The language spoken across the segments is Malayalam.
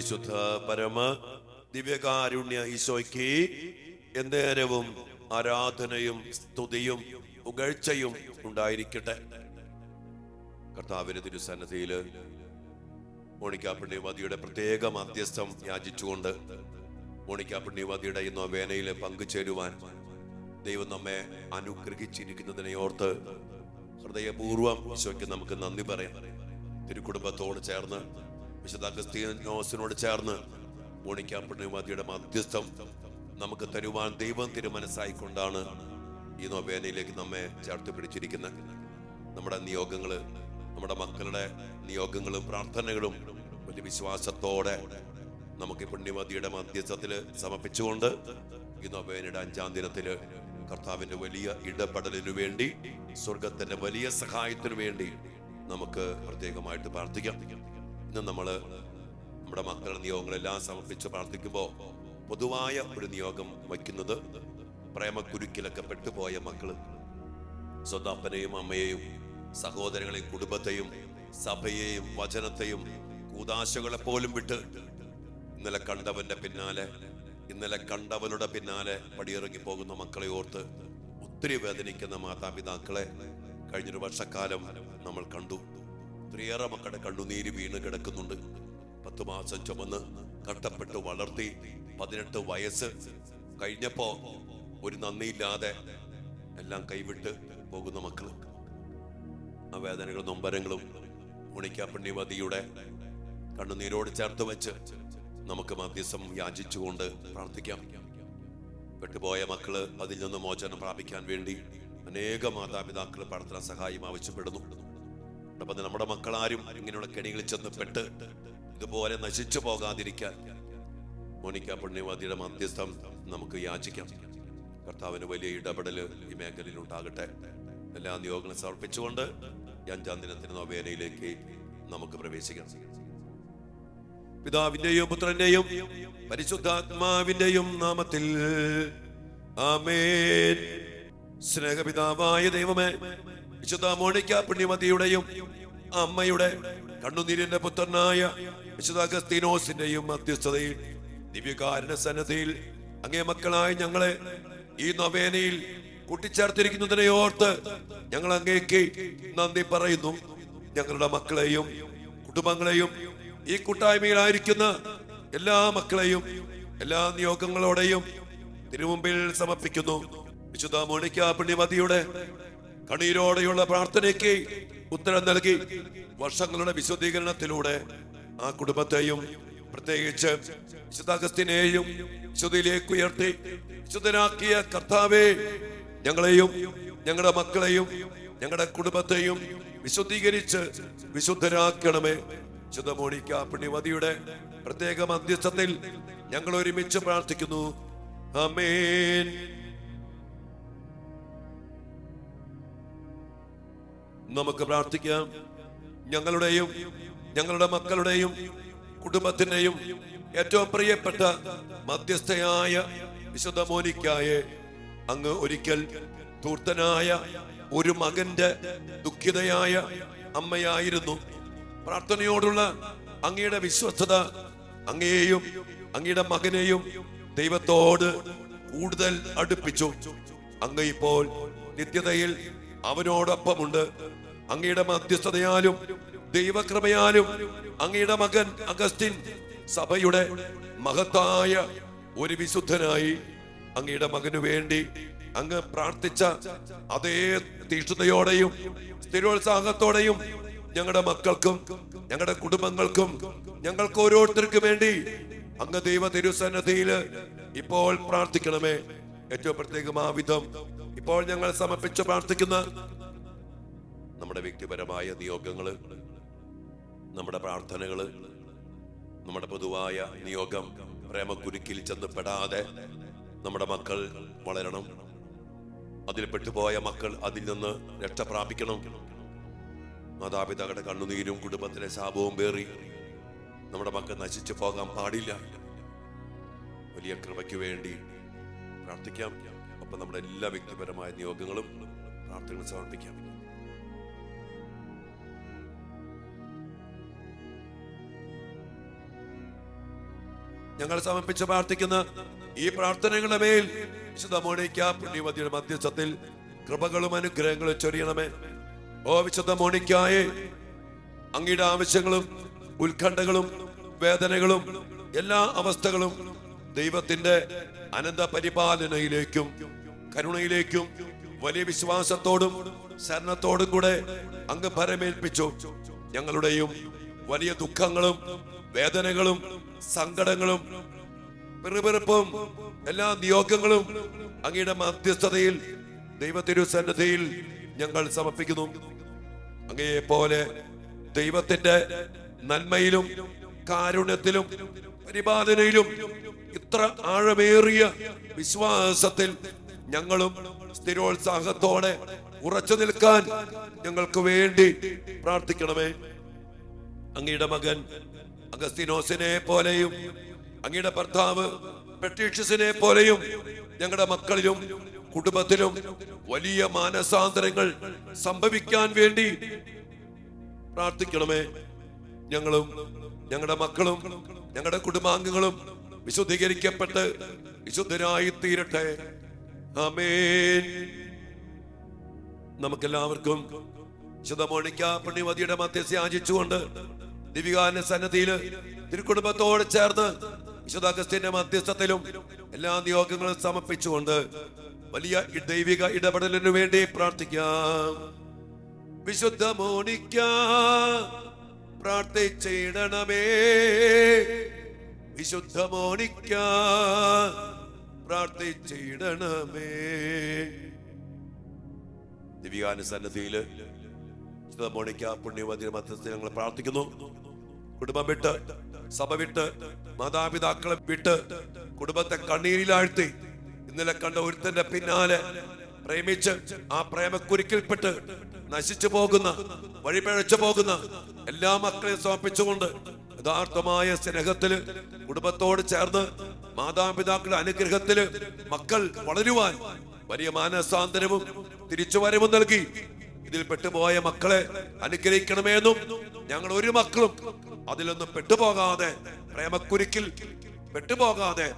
പരിശുദ്ധ പരമ ദിവ്യകാരുണ്യ ഈശോയ്ക്ക് എന്നേരവും ആരാധനയും സ്തുതിയും പുകഴ്ചയും ഉണ്ടായിരിക്കട്ടെ. കർത്താവിന്റെ തിരുസന്നിധിയിൽ മോണിക്ക പുണ്യവതിയുടെ പ്രത്യേക മധ്യസ്ഥം യാചിച്ചുകൊണ്ട് മോണിക്ക പുണ്യവതിയുടെ ഈ നൊവേനയിൽ പങ്കുചേരുവാൻ ദൈവം നമ്മെ അനുഗ്രഹിച്ചിരിക്കുന്നതിനെ ഓർത്ത് ഹൃദയപൂർവ്വം ഈശോയ്ക്ക് നമുക്ക് നന്ദി പറയാം. തിരുക്കുടുംബത്തോട് ചേർന്ന് വിശുദ്ധ അഗസ്തീനോസിനോട് ചേർന്ന് മോണിക്ക പുണ്യവതിയുടെ മധ്യസ്ഥം നമുക്ക് തരുവാൻ ദൈവം തിരുമനസ്സായിക്കൊണ്ടാണ് ഈ നൊവേനയിലേക്ക് നമ്മെ ചേർത്ത് പിടിച്ചിരിക്കുന്നത്. നമ്മുടെ നിയോഗങ്ങള്, നമ്മുടെ മക്കളുടെ നിയോഗങ്ങളും പ്രാർത്ഥനകളും വലിയ വിശ്വാസത്തോടെ നമുക്ക് പുണ്യവതിയുടെ മധ്യസ്ഥത്തില് സമർപ്പിച്ചുകൊണ്ട് ഈ നൊവേനയുടെ 5-ാം ദിനത്തില് കർത്താവിന്റെ വലിയ ഇടപെടലിനു വേണ്ടി, സ്വർഗത്തിന്റെ വലിയ സഹായത്തിനു വേണ്ടി നമുക്ക് പ്രത്യേകമായിട്ട് പ്രാർത്ഥിക്കാം. ഇന്ന് നമ്മള് നമ്മുടെ മക്കളുടെ നിയോഗങ്ങളെല്ലാം സമർപ്പിച്ച് പ്രാർത്ഥിക്കുമ്പോൾ പൊതുവായ ഒരു നിയോഗം വയ്ക്കുന്നത് പ്രേമക്കുരുക്കിലൊക്കെ പെട്ടുപോയ മക്കള്, സ്വന്തം അപ്പനെയും അമ്മയെയും സഹോദരങ്ങളെയും കുടുംബത്തെയും സഭയെയും വചനത്തെയും കൂതാശകളെ പോലും വിട്ട് ഇന്നലെ കണ്ടവന്റെ പിന്നാലെ, ഇന്നലെ കണ്ടവനുടെ പിന്നാലെ പടിയിറങ്ങി പോകുന്ന മക്കളെ ഓർത്ത് ഒത്തിരി വേദനിക്കുന്ന മാതാപിതാക്കളെ കഴിഞ്ഞൊരു വർഷക്കാലം നമ്മൾ കണ്ടു. ഒത്തിരിയേറെ മക്കളുടെ കണ്ണുനീര് വീണ് കിടക്കുന്നുണ്ട്. 10 മാസം ചുമന്ന് കഷ്ടപ്പെട്ട് വളർത്തി 18 വയസ്സ് കഴിഞ്ഞപ്പോ ഒരു നന്ദിയില്ലാതെ എല്ലാം കൈവിട്ട് പോകുന്ന മക്കള്. ആ വേദനകളും നൊമ്പരങ്ങളും മോണിക്ക പുണ്യവതിയുടെ കണ്ണുനീരോട് ചേർത്ത് വെച്ച് നമുക്ക് മധ്യസ്ഥം യാചിച്ചുകൊണ്ട് പ്രാർത്ഥിക്കാം. പെട്ടുപോയ മക്കള് അതിൽ നിന്ന് മോചനം പ്രാപിക്കാൻ വേണ്ടി അനേക മാതാപിതാക്കൾ പ്രാർത്ഥന സഹായം ആവശ്യപ്പെടുന്നു. അപ്പൊ നമ്മുടെ മക്കളാരും ഇങ്ങനെയുള്ള കെണികളിൽ ചെന്ന് പെട്ട് ഇതുപോലെ നശിച്ചു പോകാതിരിക്കാൻ മോണിക്ക പുണ്യവതിയുടെ മധ്യസ്ഥം നമുക്ക് യാചിക്കാം. കർത്താവിന് വലിയ ഇടപെടല് ഈ മേഖലയിൽ ഉണ്ടാകട്ടെ. എല്ലാ നിയോഗങ്ങളും സമർപ്പിച്ചുകൊണ്ട് 5-ാം ദിനത്തിന് നൊവേനയിലേക്ക് നമുക്ക് പ്രവേശിക്കാം. പിതാവിന്റെയും പുത്രന്റെയും പരിശുദ്ധാത്മാവിന്റെയും നാമത്തിൽ ആമേൻ. സ്നേഹപിതാവായ ദൈവമേ, വിശുദ്ധ മോണിക്ക പുണ്യവതിയുടെയും അമ്മയുടെ കണ്ണുനീരിന്റെ പുത്രനായ വിശുദ്ധ അഗസ്തീനോസിന്റെയും മധ്യസ്ഥതയിൽ ദിവ്യകാരുണ്യ സന്നിധിയിൽ അങ്ങേ മക്കളായ ഞങ്ങളെ ഈ നൊവേനയിൽ കൂട്ടിച്ചേർത്തിരിക്കുന്നതിനെ ഓർത്ത് ഞങ്ങൾ അങ്ങേക്ക് നന്ദി പറയുന്നു. ഞങ്ങളുടെ മക്കളെയും കുടുംബങ്ങളെയും ഈ കൂട്ടായ്മയിലായിരിക്കുന്ന എല്ലാ മക്കളെയും എല്ലാ നിയോഗങ്ങളോടെയും തിരുമുമ്പിൽ സമർപ്പിക്കുന്നു. വിശുദ്ധ മോണിക്ക പുണ്യവതിയുടെ കണ്ണീരോടെയുള്ള പ്രാർത്ഥനയ്ക്ക് ഉത്തരം നൽകി വർഷങ്ങളുടെ വിശുദ്ധീകരണത്തിലൂടെ ആ കുടുംബത്തെയും പ്രത്യേകിച്ച് വിശുദ്ധ അഗസ്തീനെയും വിശുദ്ധിയിലേക്ക് ഉയർത്തി വിശുദ്ധനാക്കിയ കർത്താവേ, ഞങ്ങളെയും ഞങ്ങളുടെ മക്കളെയും ഞങ്ങളുടെ കുടുംബത്തെയും വിശുദ്ധീകരിച്ച് വിശുദ്ധരാക്കണമേ. വിശുദ്ധ മോണിക്ക പുണ്യവതിയുടെ പ്രത്യേക മധ്യസ്ഥത്തിൽ ഞങ്ങൾ ഒരുമിച്ച് പ്രാർത്ഥിക്കുന്നു. ആമേൻ. നമുക്ക് പ്രാർത്ഥിക്കാം. ഞങ്ങളുടെയും ഞങ്ങളുടെ മക്കളുടെയും കുടുംബത്തിന്റെയും ഏറ്റവും പ്രിയപ്പെട്ട മധ്യസ്ഥയായ വിശുദ്ധ മോനിക്കായെ അങ്ങ് ഒരിക്കൽ ധൂർത്തനായ ഒരു മകന്റെ ദുഃഖിതയായ അമ്മയായിരുന്നു. പ്രാർത്ഥനയോടുള്ള അങ്ങയുടെ വിശ്വസ്തത അങ്ങയെയും അങ്ങയുടെ മകനെയും ദൈവത്തോട് കൂടുതൽ അടുപ്പിച്ചു. അങ്ങ് ഇപ്പോൾ നിത്യതയിൽ അവനോടൊപ്പമുണ്ട്. അങ്ങയുടെ മധ്യസ്ഥതയാലും ദൈവകൃപയാലും അങ്ങയുടെ മകൻ അഗസ്റ്റിൻ സഭയുടെ മഹത്തായ ഒരു വിശുദ്ധനായി. അങ്ങയുടെ മകനു വേണ്ടി അങ്ങ് പ്രാർത്ഥിച്ച അതേ തീഷ്ണതയോടെയും സ്ഥിരോത്സാഹത്തോടെയും ഞങ്ങളുടെ മക്കൾക്കും ഞങ്ങളുടെ കുടുംബങ്ങൾക്കും ഞങ്ങൾക്ക് ഓരോരുത്തർക്കും വേണ്ടി അങ്ങ് ദൈവ തിരുസന്നിധിയിൽ ഇപ്പോൾ പ്രാർത്ഥിക്കണമേ. ഏറ്റവും പ്രത്യേകമാവിധം ഇപ്പോൾ ഞങ്ങൾ സമർപ്പിച്ച് പ്രാർത്ഥിക്കുന്ന നമ്മുടെ വ്യക്തിപരമായ നിയോഗങ്ങള്, നമ്മുടെ പ്രാർത്ഥനകള്, നമ്മുടെ പൊതുവായ നിയോഗം പ്രേമക്കുരുക്കിൽ ചെന്ന് പെടാതെ നമ്മുടെ മക്കൾ വളരണം. അതിൽ പെട്ടുപോയ മക്കൾ അതിൽ നിന്ന് രക്ഷ പ്രാപിക്കണം. മാതാപിതാക്കളുടെ കണ്ണുനീരും കുടുംബത്തിലെ ശാപവും പേറി നമ്മുടെ മക്കൾ നശിച്ചു പോകാൻ പാടില്ല. വലിയ കൃപയ്ക്ക് വേണ്ടി പ്രാർത്ഥിക്കാം. ഒപ്പം നമ്മുടെ എല്ലാ വ്യക്തിപരമായ നിയോഗങ്ങളും പ്രാർത്ഥനകൾ സമർപ്പിക്കാം. ഞങ്ങൾ സമർപ്പിച്ച് പ്രാർത്ഥിക്കുന്ന ഈ പ്രാർത്ഥനകളുടെ മേൽ വിശുദ്ധ മോണിക്ക പുണ്യവതിയുടെ മധ്യസ്ഥത്തിൽ കൃപകളും അനുഗ്രഹങ്ങളും ചൊരിയണമേ. ഓ വിശുദ്ധ മോണിക്കായെ, അങ്ങയുടെ ആവശ്യങ്ങളും ഉത്കണ്ഠകളും വേദനകളും എല്ലാ അവസ്ഥകളും ദൈവത്തിന്റെ അനന്ത പരിപാലനയിലേക്കും കരുണയിലേക്കും വലിയ വിശ്വാസത്തോടും ശരണത്തോടും കൂടെ അങ്ങ് ഭരമേൽപ്പിച്ചു. ഞങ്ങളുടെയും വലിയ ദുഃഖങ്ങളും വേദനകളും സങ്കടങ്ങളും പിറുപിറുപ്പും എല്ലാ നിയോഗങ്ങളും അങ്ങയുടെ മധ്യസ്ഥതയിൽ ദൈവത്തിരുസന്നിധിയിൽ ഞങ്ങൾ സമർപ്പിക്കുന്നു. അങ്ങയെ പോലെ ദൈവത്തിന്റെ നന്മയിലും കാരുണ്യത്തിലും പരിപാലനയിലും ഇത്ര ആഴമേറിയ വിശ്വാസത്തിൽ ഞങ്ങളും സ്ഥിരോത്സാഹത്തോടെ ഉറച്ചു നിൽക്കാൻ ഞങ്ങൾക്ക് വേണ്ടി പ്രാർത്ഥിക്കണമേ. അങ്ങയുടെ മകൻ അഗസ്തീനോസിനെ പോലെയും അങ്ങയുടെ ഭർത്താവ് പെട്രീഷ്യസിനെ പോലെയും ഞങ്ങളുടെ മക്കളിലും കുടുംബത്തിലും വലിയ മാനസാന്തരങ്ങൾ സംഭവിക്കാൻ വേണ്ടി പ്രാർത്ഥിക്കണമേ. ഞങ്ങളും ഞങ്ങളുടെ മക്കളും ഞങ്ങളുടെ കുടുംബാംഗങ്ങളും വിശുദ്ധീകരിക്കപ്പെട്ട് വിശുദ്ധരായി തീരട്ടെ. ആമേൻ. നമുക്കെല്ലാവർക്കും വിശുദ്ധ മോണിക്ക പുണ്യവതിയുടെ മധ്യസ്ഥ യാചിച്ചുകൊണ്ട് ദിവികാന സന്നദ്ധിയിൽ തിരുക്കുടുംബത്തോട് ചേർന്ന് വിശുദ്ധ അഗസ്ത്യന്റെ മധ്യസ്ഥത്തിലും എല്ലാ നിയോഗങ്ങളും സമർപ്പിച്ചുകൊണ്ട് വലിയ ദൈവിക ഇടപെടലിനു വേണ്ടി പ്രാർത്ഥിക്കാം. വിശുദ്ധ മോണിക്ക പ്രാർത്ഥിച്ചിടണമേ, വിശുദ്ധ മോണിക്ക പ്രാർത്ഥിച്ചിടണമേ. ദിവ്യാന സന്നദ്ധിയില് വിശുദ്ധ മോണിക്ക പുണ്യവതിയുടെ മധ്യസ്ഥത്തിൽ ഞങ്ങൾ പ്രാർത്ഥിക്കുന്നു. കുടുംബം വിട്ട്, സഭ വിട്ട്, മാതാപിതാക്കളെ വിട്ട്, കുടുംബത്തെ കണ്ണീരിലാഴ്ത്തി ഇന്നലെ കണ്ട ഒരുത്തന്റെ പിന്നാലെ പ്രേമിച്ച് ആ പ്രേമക്കുരുക്കിൽപ്പെട്ട് നശിച്ചു പോകുന്ന, വഴിപിഴച്ചു പോകുന്ന എല്ലാ മക്കളെയും സമർപ്പിച്ചുകൊണ്ട് യഥാർത്ഥമായ സ്നേഹത്തില് കുടുംബത്തോട് ചേർന്ന് മാതാപിതാക്കളുടെ അനുഗ്രഹത്തില് മക്കൾ വളരുവാൻ വലിയ മാനസാന്തരവും തിരിച്ചുവരവും നൽകി ഇതിൽ പെട്ടുപോയ മക്കളെ അനുഗ്രഹിക്കണമെന്നും ഞങ്ങൾ ഒരു മക്കളും അതിലൊന്നും പെട്ടുപോകാതെ, പ്രേമക്കുരുക്കിൽ പെട്ടുപോകാതെ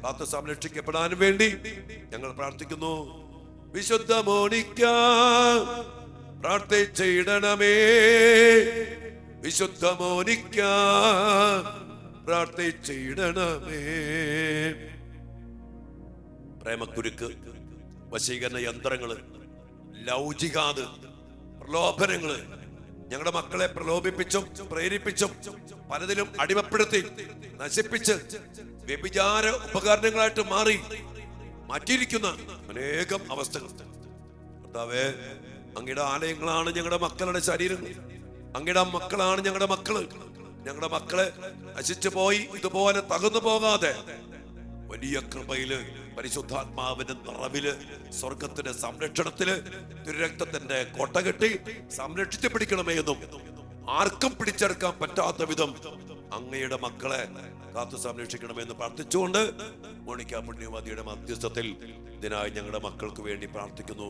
കാത്തു സംരക്ഷിക്കപ്പെടാനും വേണ്ടി ഞങ്ങൾ പ്രാർത്ഥിക്കുന്നു. വിശുദ്ധ മോണിക്ക പ്രാർത്ഥിച്ചിടണമേ, വിശുദ്ധ മോണിക്ക പ്രാർത്ഥിച്ചിടണമേ. പ്രേമക്കുരുക്ക്, വശീകരണ യന്ത്രങ്ങള്, ലൗകികാത്, പ്രലോഭനങ്ങള് ഞങ്ങളുടെ മക്കളെ പ്രലോഭിപ്പിച്ചും പ്രേരിപ്പിച്ചും പലതിലും അടിമപ്പെടുത്തി നശിപ്പിച്ച് വ്യഭിചാര ഉപകരണങ്ങളായിട്ട് മാറ്റിയിരിക്കുന്ന അനേകം അവസ്ഥകൾ. കർത്താവേ, അങ്ങയുടെ ആലയങ്ങളാണ് ഞങ്ങളുടെ മക്കളുടെ ശരീരങ്ങൾ, അങ്ങയുടെ മക്കളാണ് ഞങ്ങളുടെ മക്കള്. ഞങ്ങളുടെ മക്കളെ നശിച്ചു പോയി ഇതുപോലെ തകർന്നു പോകാതെ വലിയ കൃപയില്, പരിശുദ്ധാത്മാവിന്റെ നിറവില്, സ്വർഗത്തിന്റെ സംരക്ഷണത്തില് തിരുരക്തത്തിന്റെ കൊട്ട കെട്ടി സംരക്ഷിച്ചു പിടിക്കണമേ എന്നും ആർക്കും പിടിച്ചെടുക്കാൻ പറ്റാത്ത വിധം അങ്ങയുടെ മക്കളെ കാത്തു സംരക്ഷിക്കണമെന്ന് പ്രാർത്ഥിച്ചുകൊണ്ട് മോണിക്ക പുണ്യവതിയുടെ മധ്യസ്ഥത്തിൽ ഇതിനായി ഞങ്ങളുടെ മക്കൾക്ക് വേണ്ടി പ്രാർത്ഥിക്കുന്നു.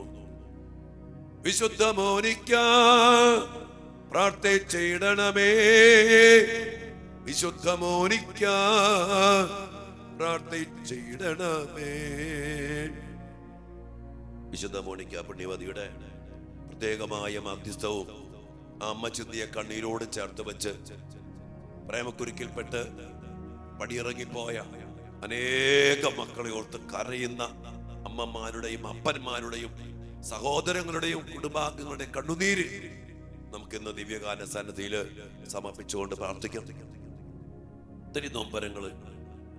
വിശുദ്ധ മോണിക്ക പ്രാർത്ഥിച്ചിടണമേ, വിശുദ്ധ മോണിക്ക പ്രാർത്ഥിച്ചിടണമേ. വിശുദ്ധ മോണിക്ക പുണ്യവതിയുടെ പ്രത്യേകമായ മധ്യസ്ഥവും അമ്മ ചിന്തിയ കണ്ണീരോട് ചേർത്ത് വെച്ച് പ്രേമക്കുരുക്കിൽപ്പെട്ട് പടിയിറങ്ങിപ്പോയ അനേകം മക്കളെ ഓർത്ത് കരയുന്ന അമ്മമാരുടെയും അപ്പന്മാരുടെയും സഹോദരങ്ങളുടെയും കുടുംബാംഗങ്ങളുടെയും കണ്ണുനീര് നമുക്കിന്ന് ദിവ്യകാല സന്നിധിയിൽ സമർപ്പിച്ചുകൊണ്ട് പ്രാർത്ഥിക്കാം. ഒത്തിരി നൊമ്പരങ്ങള്,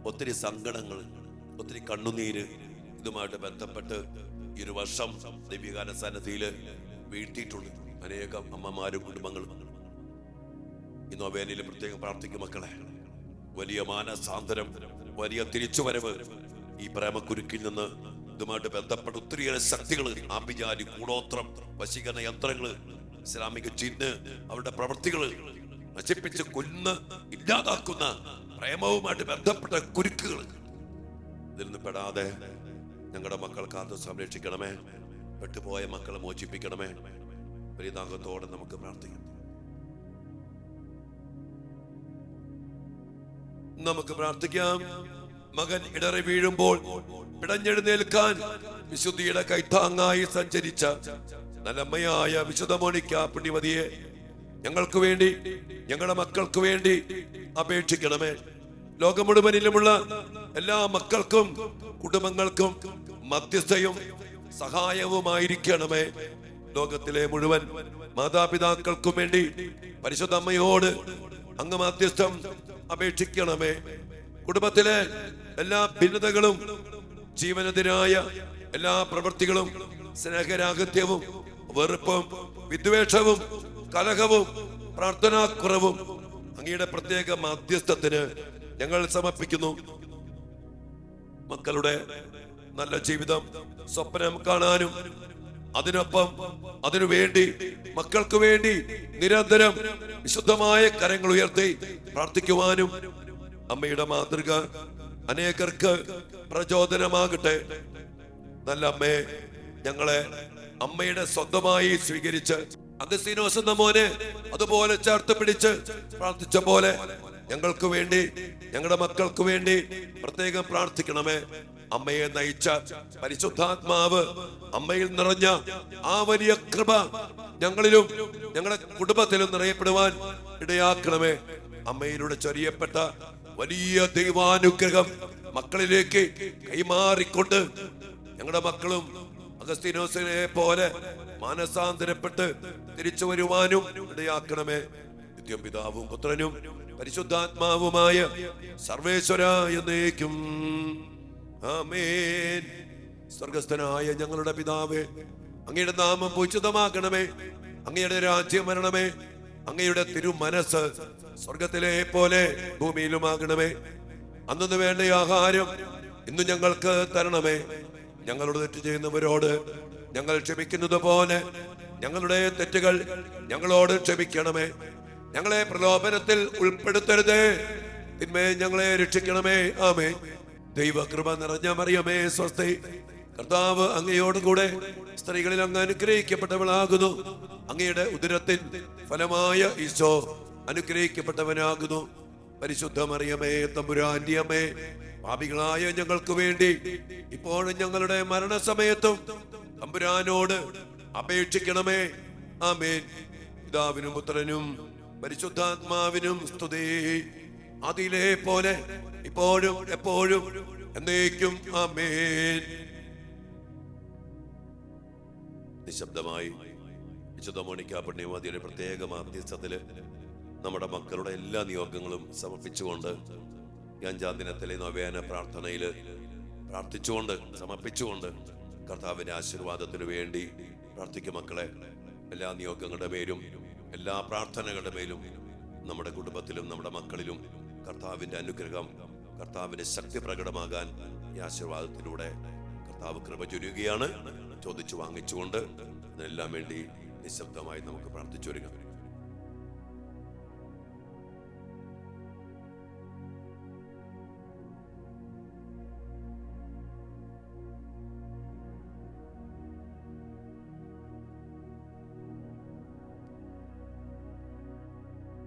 ഒത്തിരി സങ്കടങ്ങൾ, ഒത്തിരി കണ്ണുനീര് ഇതുമായിട്ട് ബന്ധപ്പെട്ട് ഈ ഒരു വർഷം ദിവ്യകാല സന്നിധിയിൽ വീഴ്ത്തിയിട്ടുണ്ട് അനേകം അമ്മമാരും കുടുംബങ്ങളും. ഈ നൊവേനയിൽ പ്രത്യേകം പ്രാർത്ഥിക്കും മക്കളെ. വലിയ മാനസാന്തരം, വലിയ തിരിച്ചുവരവ് ഈ പ്രേമക്കുരുക്കിൽ നിന്ന് ഇതുമായിട്ട് ബന്ധപ്പെട്ട് ഒത്തിരിയേറെ ശക്തികൾ, ആഭിചാരി, കൂടോത്രം, വശീകരണ യന്ത്രങ്ങള്, ഇസ്ലാമിക ജിന്ന്, അവരുടെ പ്രവൃത്തികള് നശിപ്പിച്ച് കൊന്ന് ഇല്ലാതാക്കുന്ന പ്രേമവുമായിട്ട് ബന്ധപ്പെട്ട കുരുക്കുകൾ ഇതിൽ നിന്ന് പെടാതെ ഞങ്ങളുടെ മക്കൾ കാത്ത് സംരക്ഷിക്കണമേ. പെട്ടുപോയ മക്കളെ മോചിപ്പിക്കണമേ. വലിയ താങ്കത്തോടെ നമുക്ക് പ്രാർത്ഥിക്കാം. നമുക്ക് പ്രാർത്ഥിക്കാം. മകൻ ഇടറി വീഴുമ്പോൾ പിടഞ്ഞെഴുന്നേൽക്കാൻ വിശുദ്ധിയുടെ കൈത്താങ്ങായി സഞ്ചരിച്ച നല്ലമ്മയായ വിശുദ്ധ മോണിക്ക പുണ്യവതിയെ ഞങ്ങൾക്ക് വേണ്ടി, ഞങ്ങളുടെ മക്കൾക്ക് വേണ്ടി അപേക്ഷിക്കണമേ. ലോകം മുഴുവനിലുമുള്ള എല്ലാ മക്കൾക്കും കുടുംബങ്ങൾക്കും മധ്യസ്ഥയും സഹായവുമായിരിക്കണമേ. ലോകത്തിലെ മുഴുവൻ മാതാപിതാക്കൾക്കും വേണ്ടി പരിശുദ്ധ അമ്മയോട് അങ്ങ് മധ്യസ്ഥം അപേക്ഷിക്കണമേ. കുടുംബത്തിലെ എല്ലാ ഭിന്നതകളും, ജീവനെതിരായ എല്ലാ പ്രവൃത്തികളും, സ്നേഹരാഹിത്യവും, വെറുപ്പും, വിദ്വേഷവും, കലഹവും, പ്രാർത്ഥനാക്കുറവും അങ്ങയുടെ പ്രത്യേക മധ്യസ്ഥത്തിന് ഞങ്ങൾ സമർപ്പിക്കുന്നു. മക്കളുടെ നല്ല ജീവിതം സ്വപ്നം കാണാനും അതിനൊപ്പം അതിനു വേണ്ടി, മക്കൾക്ക് വേണ്ടി നിരന്തരം വിശുദ്ധമായ കരങ്ങൾ ഉയർത്തി പ്രാർത്ഥിക്കുവാനും അമ്മയുടെ മാതൃക അനേകർക്ക് പ്രചോദനമാകട്ടെ. നല്ല അമ്മേ, ഞങ്ങളെ അമ്മയുടെ സ്വന്തമായി സ്വീകരിച്ച് അഗസ്തീനോസ് എന്ന മോനെ അതുപോലെ ചേർത്ത് പിടിച്ച് പ്രാർത്ഥിച്ച പോലെ ഞങ്ങൾക്ക് വേണ്ടി, ഞങ്ങളുടെ മക്കൾക്ക് വേണ്ടി പ്രത്യേകം പ്രാർത്ഥിക്കണമേ. അമ്മയെ നയിച്ച പരിശുദ്ധാത്മാവ്, അമ്മയിൽ നിറഞ്ഞ ആ വലിയ കൃപ ഞങ്ങളിലും ഞങ്ങളുടെ കുടുംബത്തിലും നിറയപ്പെടുവാൻ ഇടയാക്കണമേ. അമ്മയിലൂടെ ചൊരിയപ്പെട്ട വലിയ ദൈവാനുഗ്രഹം മക്കളിലേക്ക് കൈമാറിക്കൊണ്ട് ഞങ്ങളുടെ മക്കളും അഗസ്തീനോസിനെ പോലെ മാനസാന്തരപ്പെട്ട് തിരിച്ചു വരുവാനും ഇടയാക്കണമേ. നിത്യം പിതാവും പുത്രനും പരിശുദ്ധാത്മാവുമായ സർവേശ്വര എന്നേക്കും ആമേൻ. സ്വർഗസ്ഥനായ ഞങ്ങളുടെ പിതാവേ, അങ്ങയുടെ നാമം പൂജിതമാക്കണമേ. അങ്ങയുടെ രാജ്യം വരണമേ. അങ്ങയുടെ തിരുമനസ് സ്വർഗത്തിലെ പോലെ ഭൂമിയിലുമാകണമേ. അന്നു വേണ്ട ആഹാരം ഇന്ന് ഞങ്ങൾക്ക് തരണമേ. ഞങ്ങളോട് തെറ്റ് ചെയ്യുന്നവരോട് ഞങ്ങൾ ക്ഷമിക്കുന്നത് പോലെ ഞങ്ങളുടെ തെറ്റുകൾ ഞങ്ങളോട് ക്ഷമിക്കണമേ. ഞങ്ങളെ പ്രലോഭനത്തിൽ ഉൾപ്പെടുത്തരുതേ, തിന്മയെ ഞങ്ങളെ രക്ഷിക്കണമേ. ആമേൻ. ദൈവകൃപ നിറഞ്ഞ മറിയമേ സ്വസ്തി, കർത്താവ് അങ്ങയോടുകൂടെ സ്ത്രീകളിൽ അങ്ങ് അനുഗ്രഹിക്കപ്പെട്ടവളാകുന്നു. അങ്ങയുടെ ഉദരത്തിൻ ഫലമായ ഈശോ അനുഗ്രഹിക്കപ്പെട്ടവനാകുന്നു. പരിശുദ്ധ മറിയമേ തമ്പുരാന്റെ അമ്മേ, പാപികളായ ഞങ്ങൾക്ക് വേണ്ടി ഇപ്പോഴും ഞങ്ങളുടെ മരണസമയത്തും തമ്പുരാനോട് അപേക്ഷിക്കണമേ. ആമേൻ. പിതാവിനും പുത്രനും പരിശുദ്ധാത്മാവിനും സ്തുതി, അതിലെ പോലെ ഇപ്പോഴും എപ്പോഴും എന്നേക്കും. ആമേൻ. നിശബ്ദമായി വിശുദ്ധ മോണിക്ക പുണ്യവതിയുടെ പ്രത്യേക മാധ്യസ്ഥത്തില് നമ്മുടെ മക്കളുടെ എല്ലാ നിയോഗങ്ങളും സമർപ്പിച്ചുകൊണ്ട് ഈ 5-ാം ദിനത്തിലെ നൊവേന പ്രാർത്ഥനയില് പ്രാർത്ഥിച്ചുകൊണ്ട് സമർപ്പിച്ചുകൊണ്ട് കർത്താവിന്റെ ആശീർവാദത്തിന് വേണ്ടി പ്രാർത്ഥിക്കും. മക്കളെ, എല്ലാ നിയോഗങ്ങളുടെ മേലും എല്ലാ പ്രാർത്ഥനകളുടെ മേലും നമ്മുടെ കുടുംബത്തിലും നമ്മുടെ മക്കളിലും കർത്താവിന്റെ അനുഗ്രഹം, കർത്താവിന്റെ ശക്തി പ്രകടമാകാൻ ഈ ആശീർവാദത്തിലൂടെ കർത്താവ് കൃപ ചൊരിയുകയാണ്. ചോദിച്ചു വാങ്ങിച്ചുകൊണ്ട് അതിനെല്ലാം വേണ്ടി നിശബ്ദമായി നമുക്ക് പ്രാർത്ഥിച്ചു വരിക.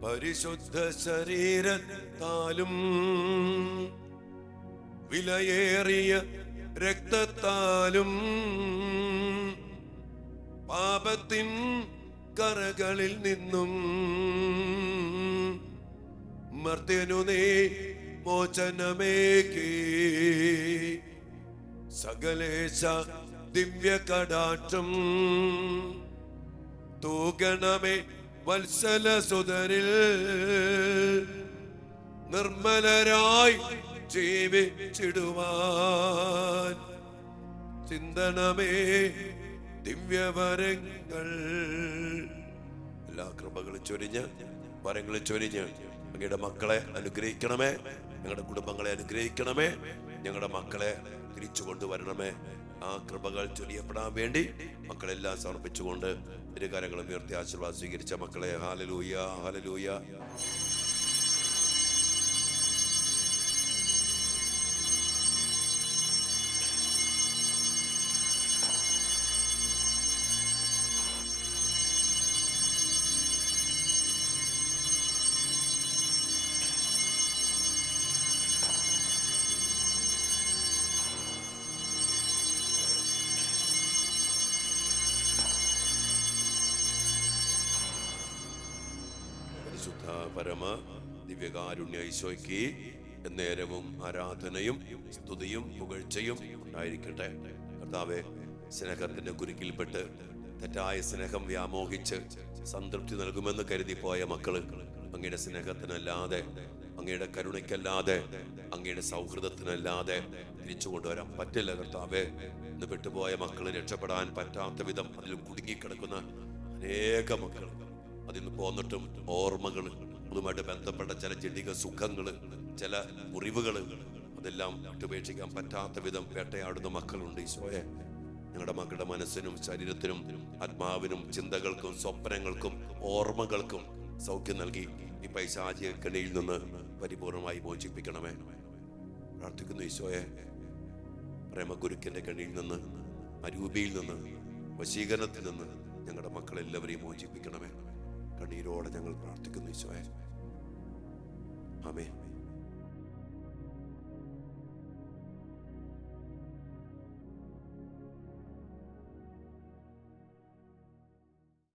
പരിശുദ്ധ ശരീരത്താലും വിലയേറിയ രക്തത്താലും പാപത്തിൻ കറകളിൽ നിന്നും മർത്യനു നീ മോചനമേകി സകലേശ ദിവ്യ കടാക്ഷം തൂകണമേ വത്സല സുതരിൽ നിർമ്മലരായി ജീവിച്ചിടുവാൻ ചിന്തനമേ ദിവ്യവരങ്ങൾ. എല്ലാ കൃപകളും ചൊരിഞ്ഞ് വരങ്ങളും ചൊരിഞ്ഞ് അങ്ങയുടെ മക്കളെ അനുഗ്രഹിക്കണമേ. ഞങ്ങളുടെ കുടുംബങ്ങളെ അനുഗ്രഹിക്കണമേ. ഞങ്ങളുടെ മക്കളെ തിരിച്ചു കൊണ്ടുവരണമേ. ആ കൃപകൾ ചൊരിയപ്പെടാൻ വേണ്ടി മക്കളെല്ലാം സമർപ്പിച്ചുകൊണ്ട് ഇരുകരങ്ങളും ഉയർത്തി ആശീർവാദം സ്വീകരിച്ച മക്കളെ ഹല്ലേലൂയ, ഹല്ലേലൂയ. പരിശുദ്ധ പരമ ദിവ്യകാരുണ്യ ഈശോയ്ക്ക് എന്നേരവും ആരാധനയും സ്തുതിയും പുകഴ്ചയും ഉണ്ടായിരിക്കട്ടെ. കർത്താവെ, സ്നേഹത്തിന്റെ കുരുക്കിൽപ്പെട്ട് തെറ്റായ സ്നേഹം വ്യാമോഹിച്ച് സംതൃപ്തി നൽകുമെന്ന് കരുതിപ്പോയ മക്കള് അങ്ങയുടെ സ്നേഹത്തിനല്ലാതെ, അങ്ങയുടെ കരുണയ്ക്കല്ലാതെ, അങ്ങയുടെ സൗഹൃദത്തിനല്ലാതെ തിരിച്ചു കൊണ്ടുവരാൻ പറ്റില്ല. കർത്താവെ, ഇന്ന് പെട്ടുപോയ മക്കള് രക്ഷപ്പെടാൻ പറ്റാത്ത വിധം അതിൽ കുടുങ്ങിക്കിടക്കുന്ന അനേക മക്കൾ, അതിന്ന് പോന്നിട്ടും ഓർമ്മകള്, അതുമായിട്ട് ബന്ധപ്പെട്ട ചില ജഡിക സുഖങ്ങള്, ചില മുറിവുകള്, അതെല്ലാം വിട്ടുപേക്ഷിക്കാൻ പറ്റാത്ത വിധം വേട്ടയാടുന്ന മക്കളുണ്ട്. ഈശോയെ, ഞങ്ങളുടെ മക്കളുടെ മനസ്സിനും ശരീരത്തിനും ആത്മാവിനും ചിന്തകൾക്കും സ്വപ്നങ്ങൾക്കും ഓർമ്മകൾക്കും സൗഖ്യം നൽകി ഈ പൈശാചിക കെണിയിൽ നിന്ന് പരിപൂർണമായി മോചിപ്പിക്കണമേ. പ്രാർത്ഥിക്കുന്നു ഈശോയെ, പ്രേമഗുരുക്കിന്റെ കെണിയിൽ നിന്ന്, അരൂപിയിൽ നിന്ന്, വശീകരണത്തിൽ നിന്ന് ഞങ്ങളുടെ മക്കളെല്ലാവരെയും മോചിപ്പിക്കണമേ. കണ്ണീരോടെ ഞങ്ങൾ പ്രാർത്ഥിക്കുന്നു ഈശോയെ. ആമേൻ.